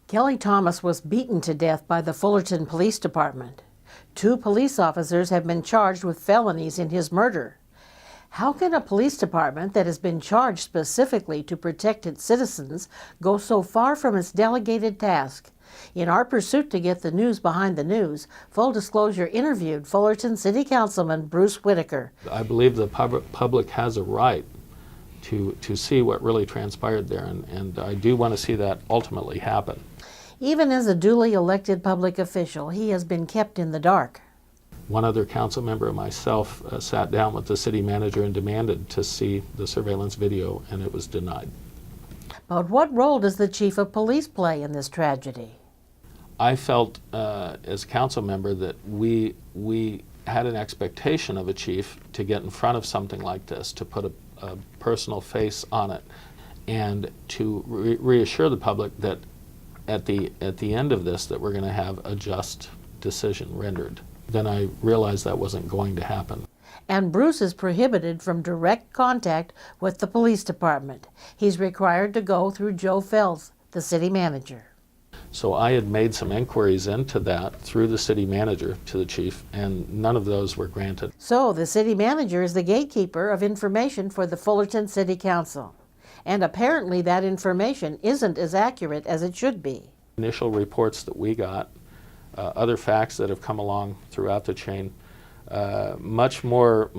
Kelly Thomas was beaten to death by the Fullerton Police Department. 2 police officers have been charged with felonies in his murder. How can a police department that has been charged specifically to protect its citizens go so far from its delegated task? In our pursuit to get the news behind the news, Full Disclosure interviewed Fullerton City Councilman Bruce Whitaker. I believe the public has a right to see what really transpired there, and I do want to see that ultimately happen. Even as a duly elected public official, he has been kept in the dark. One other council member and myself sat down with the city manager and demanded to see the surveillance video, and it was denied. But what role does the chief of police play in this tragedy? I felt as council member that we had an expectation of a chief to get in front of something like this, to put a personal face on it, and to reassure the public that at the end of this that we're going to have a just decision rendered. Then I realized that wasn't going to happen. And Bruce is prohibited from direct contact with the police department. He's required to go through Joe Fells, the city manager. So I had made some inquiries into that through the city manager to the chief, and none of those were granted. So the city manager is the gatekeeper of information for the Fullerton City Council. And apparently that information isn't as accurate as it should be. Initial reports that we got, other facts that have come along throughout the chain, much more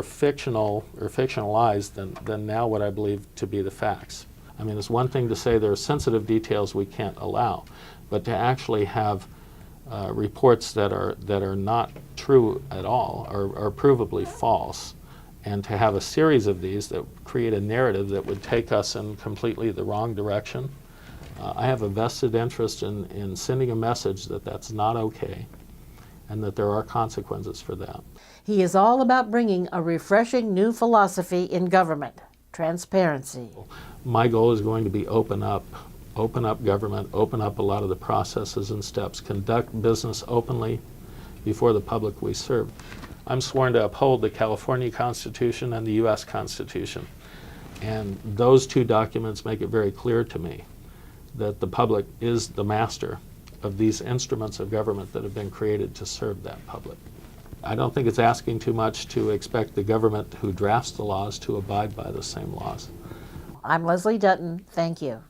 fictional or fictionalized than now what I believe to be the facts. I mean, it's one thing to say there are sensitive details we can't allow, but to actually have reports that are not true at all, are provably false, and to have a series of these that create a narrative that would take us in completely the wrong direction. I have a vested interest in sending a message that that's not okay, and that there are consequences for that. He is all about bringing a refreshing new philosophy in government: transparency. My goal is going to be open up government, open up a lot of the processes and steps, conduct business openly before the public we serve. I'm sworn to uphold the California Constitution and the U.S. Constitution, and those 2 documents make it very clear to me that the public is the master of these instruments of government that have been created to serve that public. I don't think it's asking too much to expect the government who drafts the laws to abide by the same laws. I'm Leslie Dutton. Thank you.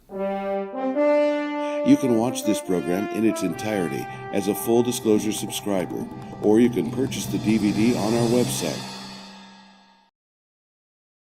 You can watch this program in its entirety as a Full Disclosure subscriber, or you can purchase the DVD on our website.